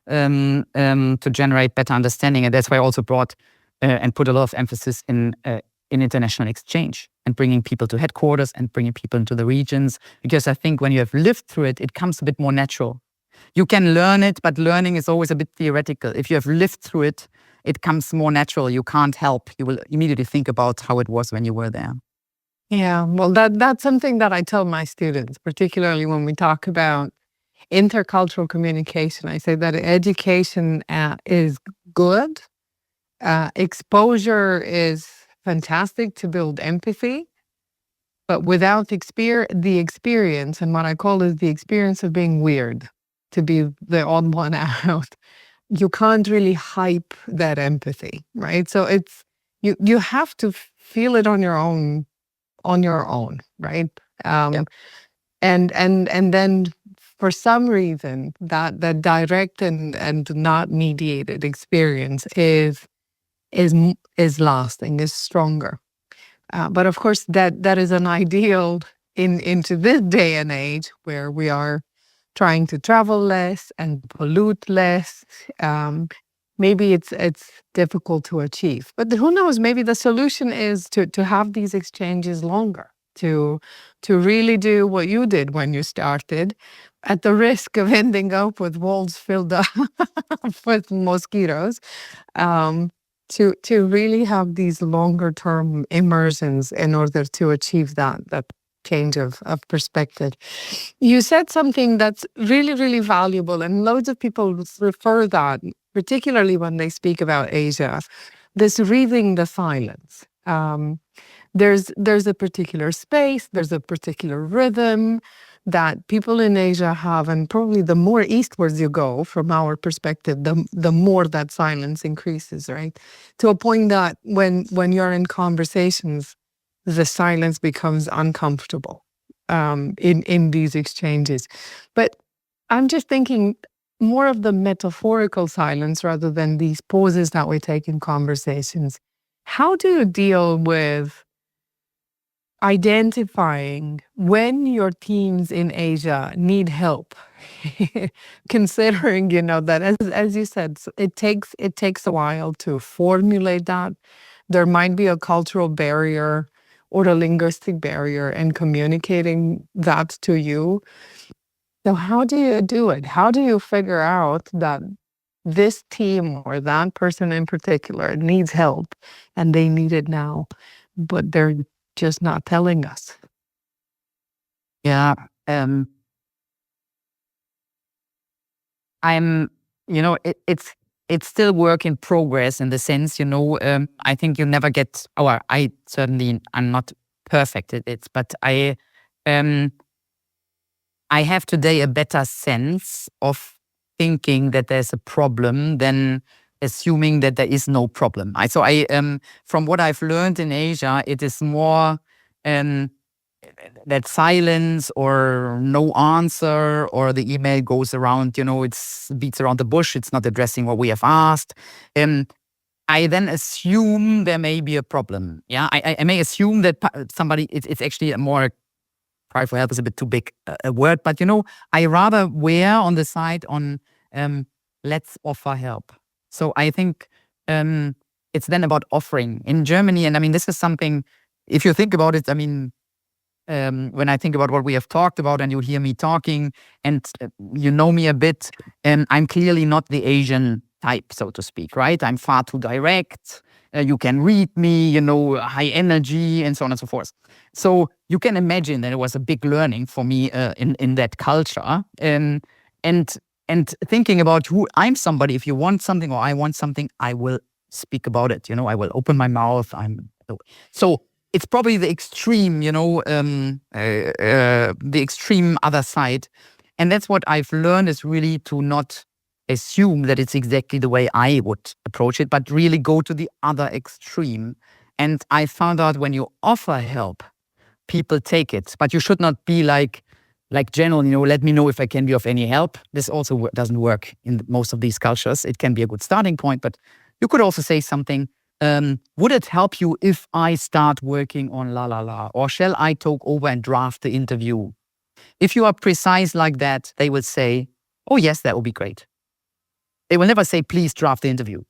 to generate better understanding. And that's why I also brought and put a lot of emphasis in international exchange and bringing people to headquarters and bringing people into the regions. Because I think when you have lived through it, it comes a bit more natural. You can learn it, but learning is always a bit theoretical. If you have lived through it, it comes more natural. You can't help. You will immediately think about how it was when you were there.
Yeah, well, that's something that I tell my students, particularly when we talk about intercultural communication. I say that education is good. Exposure is fantastic to build empathy. But without the experience, and what I call is the experience of being weird, to be the odd one out, you can't really hype that empathy, right? So it's you have to feel it on your own, right?
Yeah.
And then for some reason that direct and not mediated experience is lasting, is stronger. But of course, that is an ideal into this day and age where we are trying to travel less and pollute less. Maybe it's difficult to achieve, but who knows? Maybe the solution is to have these exchanges longer, to really do what you did when you started, at the risk of ending up with walls filled up with mosquitoes. To really have these longer term immersions in order to achieve that change of perspective. You said something that's really, really valuable, and loads of people refer that, particularly when they speak about Asia, this reading the silence. There's a particular space, there's a particular rhythm that people in Asia have, and probably the more eastwards you go, from our perspective, the more that silence increases, right? To a point that when you're in conversations, the silence becomes uncomfortable in these exchanges. But I'm just thinking more of the metaphorical silence rather than these pauses that we take in conversations. How do you deal with identifying when your teams in Asia need help? Considering, that as you said, it takes a while to formulate that. There might be a cultural barrier or a linguistic barrier in communicating that to you. So how do you do it? How do you figure out that this team or that person in particular needs help and they need it now, but they're just not telling us?
Yeah. I'm, it's still work in progress in the sense, I think you never get, or I'm not perfect at it, but I have today a better sense of thinking that there's a problem than assuming that there is no problem. From what I've learned in Asia, it is more that silence or no answer, or the email goes around, it beats around the bush, it's not addressing what we have asked. I then assume there may be a problem. Yeah, I may assume that somebody, it's actually a more, cry for help is a bit too big a word, but I rather wear on the side on let's offer help. So I think it's then about offering. In Germany, and this is something, if you think about it, when I think about what we have talked about and you hear me talking and you know me a bit, I'm clearly not the Asian type, so to speak, right? I'm far too direct. You can read me, high energy and so on and so forth. So you can imagine that it was a big learning for me in that culture. And thinking about who I'm somebody, if you want something or I want something, I will speak about it. I will open my mouth. So it's probably the extreme, the extreme other side. And that's what I've learned, is really to not assume that it's exactly the way I would approach it, but really go to the other extreme. And I found out when you offer help, people take it, but you should not be like general, let me know if I can be of any help. This also doesn't work in most of these cultures. It can be a good starting point, but you could also say something, would it help you if I start working on la la la? Or shall I talk over and draft the interview? If you are precise like that, they will say, oh yes, that would be great. They will never say, please draft the interview.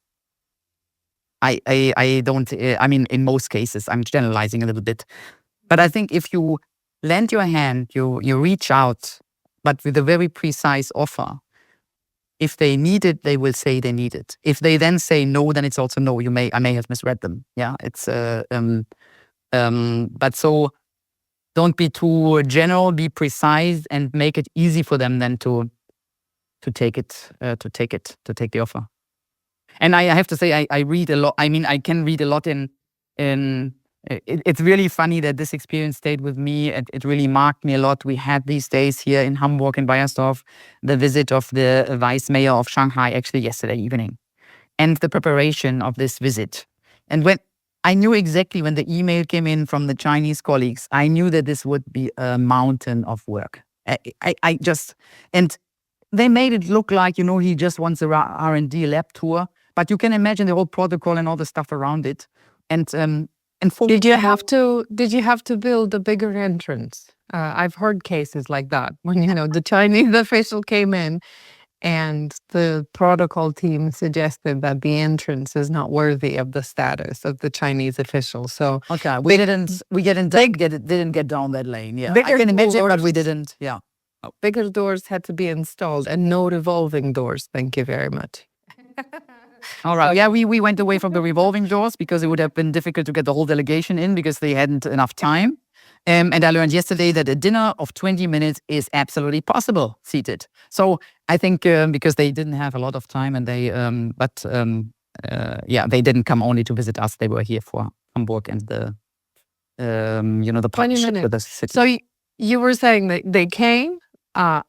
I don't, in most cases, I'm generalizing a little bit. But I think if you lend your hand, you reach out, but with a very precise offer, if they need it, they will say they need it. If they then say no, then it's also no. I may have misread them. Yeah, it's but so don't be too general. Be precise and make it easy for them then to take the offer. And I have to say, I read a lot. I can read a lot in. It's really funny that this experience stayed with me. It really marked me a lot. We had these days here in Hamburg, in Bayersdorf, the visit of the vice mayor of Shanghai, actually yesterday evening, and the preparation of this visit. And I knew exactly when the email came in from the Chinese colleagues, I knew that this would be a mountain of work. I just, and they made it look like, he just wants a R&D lab tour, but you can imagine the whole protocol and all the stuff around it. And for
Did you have to build a bigger entrance? I've heard cases like that when, the Chinese official came in and the protocol team suggested that the entrance is not worthy of the status of the Chinese official. So
okay, we didn't get down that lane. Yeah, I can imagine, but we didn't. Yeah,
bigger doors had to be installed and no revolving doors. Thank you very much.
all right. Yeah, we went away from the revolving doors because it would have been difficult to get the whole delegation in because they hadn't enough time. And I learned yesterday that a dinner of 20 minutes is absolutely possible seated. So I think because they didn't have a lot of time and they didn't come only to visit us. They were here for Hamburg and the the
20 minutes. So you were saying that they came, a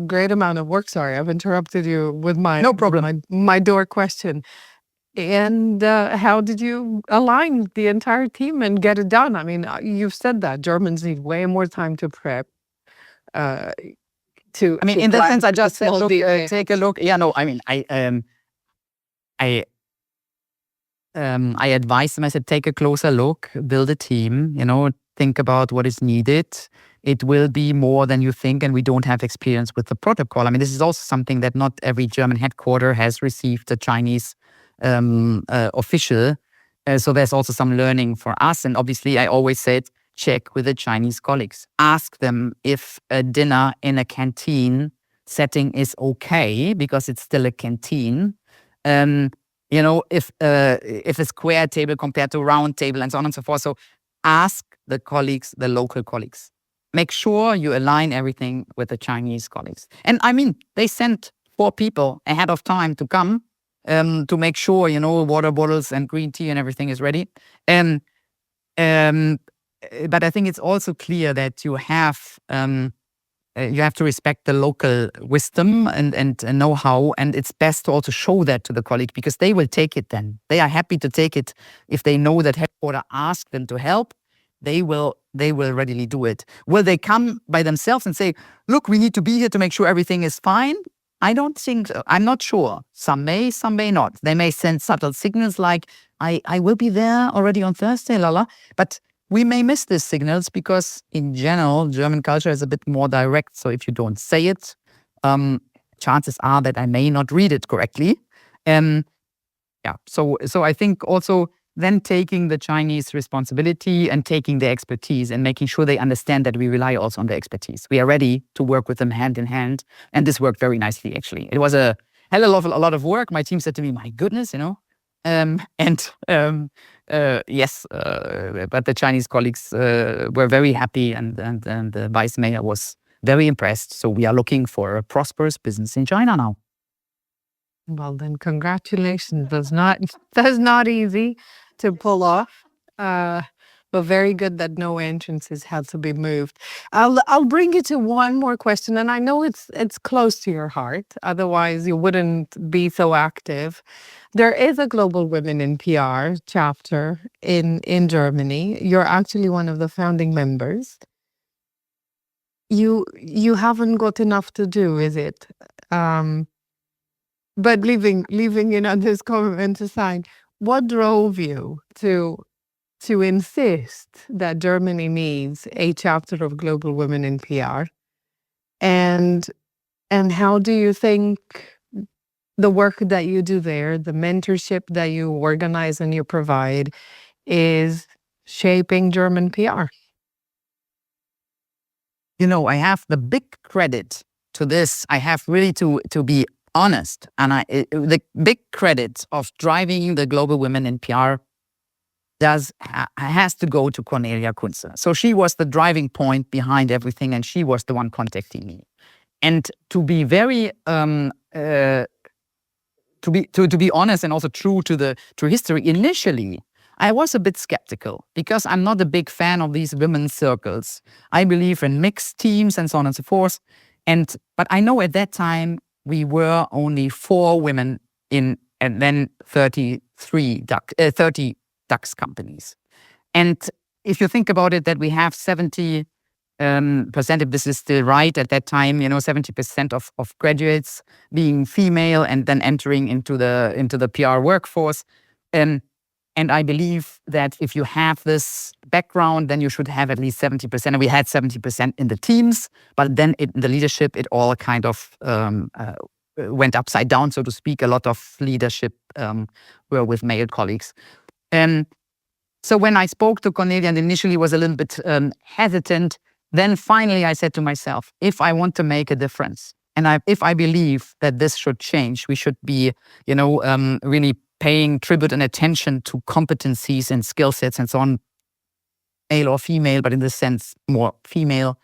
great amount of work. Sorry, I've interrupted you with
No problem.
my door question. And how did you align the entire team and get it done? I mean, you've said that Germans need way more time to prep.
In that sense, I just said, look, take a look. Yeah, no, I mean, I advised them. I said, take a closer look, build a team. Think about what is needed. It will be more than you think, and we don't have experience with the protocol. I mean, this is also something that not every German headquarter has received a Chinese official. So there's also some learning for us. And obviously, I always said, check with the Chinese colleagues. Ask them if a dinner in a canteen setting is okay, because it's still a canteen. If a square table compared to round table and so on and so forth. So ask the colleagues, the local colleagues. Make sure you align everything with the Chinese colleagues. And I mean, they sent 4 people ahead of time to come to make sure, water bottles and green tea and everything is ready. But I think it's also clear that you have to respect the local wisdom and know-how, and it's best to also show that to the colleague because they will take it then. They are happy to take it if they know that headquarters asked them to help. They will readily do it. Will they come by themselves and say, look, we need to be here to make sure everything is fine? I don't think so. I'm not sure. Some may not. They may send subtle signals like, I will be there already on Thursday, But we may miss these signals because in general, German culture is a bit more direct. So if you don't say it, chances are that I may not read it correctly. So I think also then taking the Chinese responsibility and taking their expertise and making sure they understand that we rely also on their expertise. We are ready to work with them hand in hand. And this worked very nicely, actually. It was a lot of work. My team said to me, my goodness, yes, but the Chinese colleagues were very happy and the vice mayor was very impressed. So we are looking for a prosperous business in China now.
Well, then congratulations. That's not easy to pull off. But very good that no entrances had to be moved. I'll bring you to one more question, and I know it's close to your heart. Otherwise, you wouldn't be so active. There is a Global Women in PR chapter in Germany. You're actually one of the founding members. You haven't got enough to do, is it? But leaving this comment aside, what drove you to insist that Germany needs a chapter of Global Women in PR? And how do you think the work that you do there, the mentorship that you organize and you provide, is shaping German PR?
I have the big credit to this. I have really to be honest, and the big credit of driving the Global Women in PR has to go to Cornelia Kunze. So she was the driving point behind everything, and she was the one contacting me. And to be very to be honest and also true to history, initially I was a bit skeptical because I'm not a big fan of these women's circles. I believe in mixed teams and so on and so forth. But I know at that time we were only 4 women and then 30 DAX companies. And if you think about it, that we have 70%, if this is still right at that time, 70% of graduates being female and then entering into the PR workforce. And I believe that if you have this background, then you should have at least 70%. And we had 70% in the teams, but then in the leadership, it all kind of went upside down, so to speak. A lot of leadership were with male colleagues. And so when I spoke to Cornelia and initially was a little bit hesitant, then finally I said to myself, if I want to make a difference, and if I believe that this should change, we should be, really paying tribute and attention to competencies and skill sets and so on, male or female, but in this sense, more female,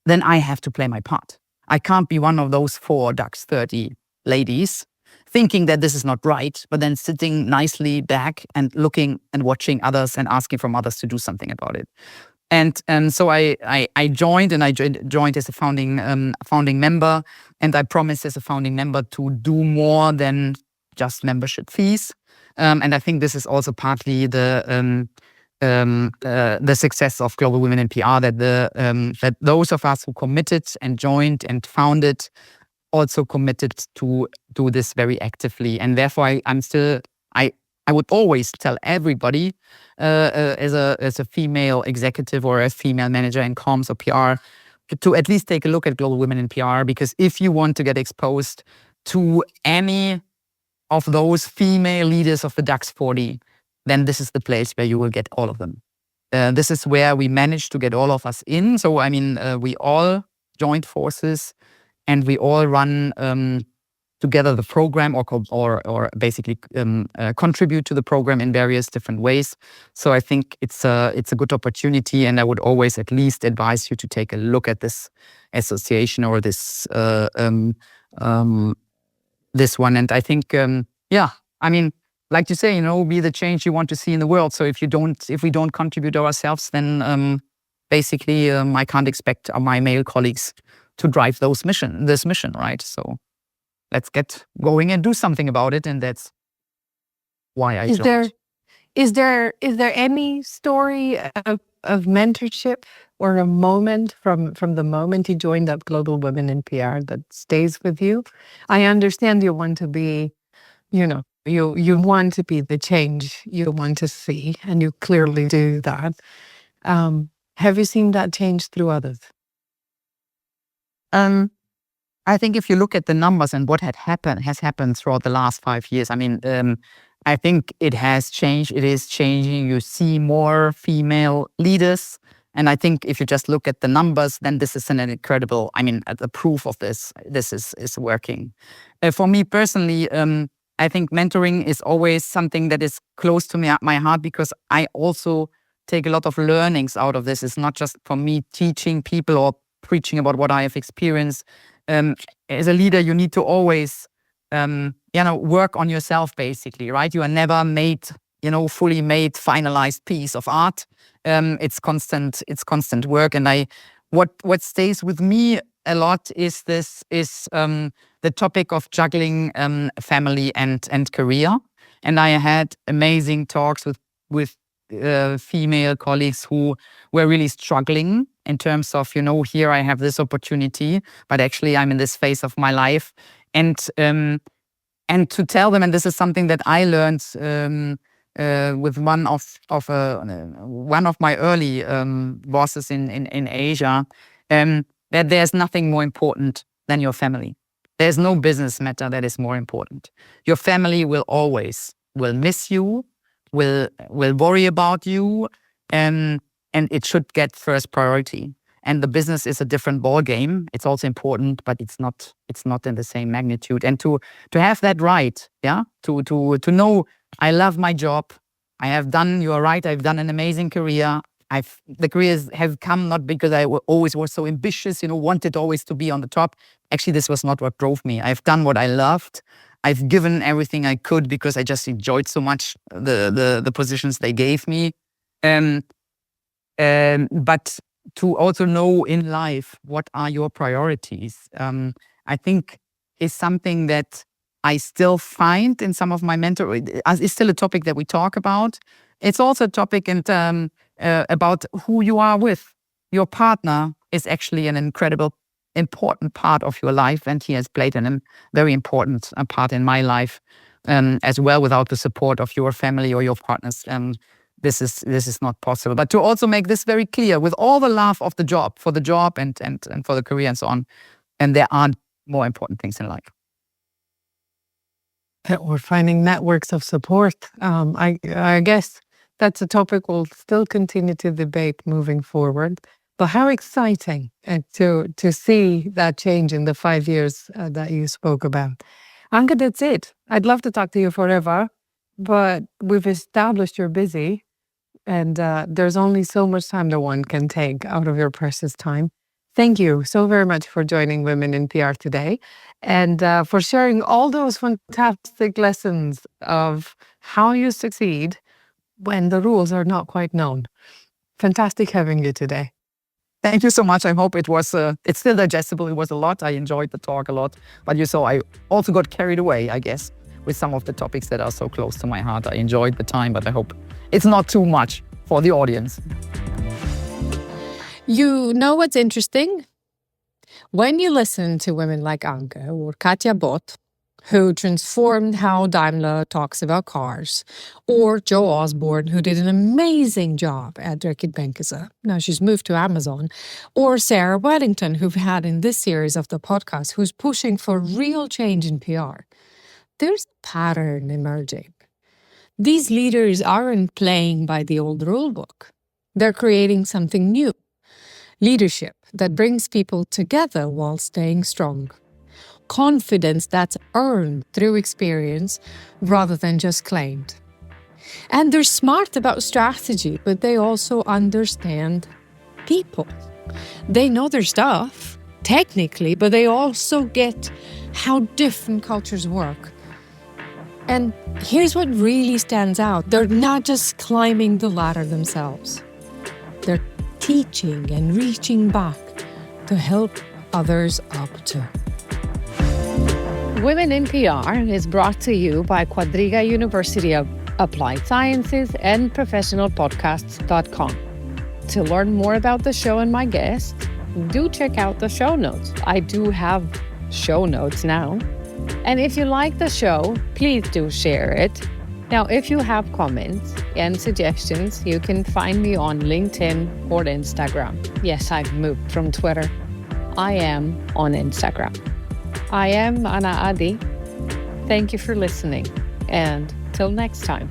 then I have to play my part. I can't be one of those 4 DAX 30 ladies thinking that this is not right, but then sitting nicely back and looking and watching others and asking from others to do something about it. And so I joined, and I joined as a founding member, and I promised as a founding member to do more than just membership fees. And I think this is also partly the success of Global Women in PR, that those of us who committed and joined and founded also committed to do this very actively. And therefore, I would always tell everybody, as a female executive or a female manager in comms or PR, to at least take a look at Global Women in PR, because if you want to get exposed to any of those female leaders of the DAX 40, then this is the place where you will get all of them. This is where we managed to get all of us in. So, I mean, we all joined forces and we all run together the program or basically contribute to the program in various different ways. So I think it's a good opportunity, and I would always at least advise you to take a look at this association or this one. And I think, I mean, like you say, be the change you want to see in the world. So if we don't contribute ourselves, then basically I can't expect my male colleagues to drive this mission, right? So let's get going and do something about it. And that's why I joined.
Is there any story of mentorship or a moment from the moment you joined up Global Women in PR that stays with you? I understand you want to be, you want to be the change you want to see, and you clearly do that. Have you seen that change through others?
I think if you look at the numbers and what has happened throughout the last 5 years, I mean, I think it has changed. It is changing. You see more female leaders. And I think if you just look at the numbers, then this is an incredible, I mean, the proof of this is working. For me personally, I think mentoring is always something that is close to my heart, because I also take a lot of learnings out of this. It's not just for me teaching people or preaching about what I have experienced. As a leader, you need to always, work on yourself, basically, right? You are never made, fully made, finalized piece of art. It's constant work. And what stays with me a lot is the topic of juggling family and career. And I had amazing talks with female colleagues who were really struggling in terms of, here I have this opportunity, but actually I'm in this phase of my life. And to tell them, and this is something that I learned with one of my early bosses in Asia, that there's nothing more important than your family. There's no business matter that is more important. Your family will miss you, will worry about you, and it should get first priority. And the business is a different ball game. It's also important, but it's not in the same magnitude. And to have that right, to know I love my job. I've done an amazing career. The careers have come not because I always was so ambitious, wanted always to be on the top. Actually, this was not what drove me. I've done what I loved. I've given everything I could because I just enjoyed so much the positions they gave me. But to also know in life what are your priorities, I think is something that I still find in some of my mentors. It's still a topic that we talk about. It's also a topic about who you are with. Your partner is actually an incredible, important part of your life, and he has played a very important part in my life as well. Without the support of your family or your partners, this is not possible. But to also make this very clear, with all the love of the job, for the job and for the career and so on, and there are more important things in life.
We're finding networks of support. I guess that's a topic we'll still continue to debate moving forward. But how exciting to see that change in the 5 years that you spoke about. Anke, that's it. I'd love to talk to you forever, but we've established you're busy, and there's only so much time that one can take out of your precious time. Thank you so very much for joining Women in PR today, and for sharing all those fantastic lessons of how you succeed when the rules are not quite known. Fantastic having you today.
Thank you so much. I hope it was, it's still digestible. It was a lot. I enjoyed the talk a lot. But you saw I also got carried away, I guess, with some of the topics that are so close to my heart. I enjoyed the time, but I hope it's not too much for the audience.
You know what's interesting? When you listen to women like Anke or Katja Bott, who transformed how Daimler talks about cars, or Joe Osborne, who did an amazing job at Reckitt Benckiser. Now she's moved to Amazon. Or Sarah Weddington, who've had in this series of the podcast, who's pushing for real change in PR. There's a pattern emerging. These leaders aren't playing by the old rule book. They're creating something new. Leadership that brings people together while staying strong. Confidence that's earned through experience rather than just claimed. And they're smart about strategy, but they also understand people. They know their stuff, technically, but they also get how different cultures work. And here's what really stands out. They're not just climbing the ladder themselves. They're teaching and reaching back to help others up too. Women in PR is brought to you by Quadriga University of Applied Sciences and professionalpodcasts.com. To learn more about the show and my guests, do check out the show notes. I do have show notes now. And if you like the show, please do share it. Now, if you have comments and suggestions, you can find me on LinkedIn or Instagram. Yes, I've moved from Twitter. I am on Instagram. I am Anna Adi. Thank you for listening, and till next time.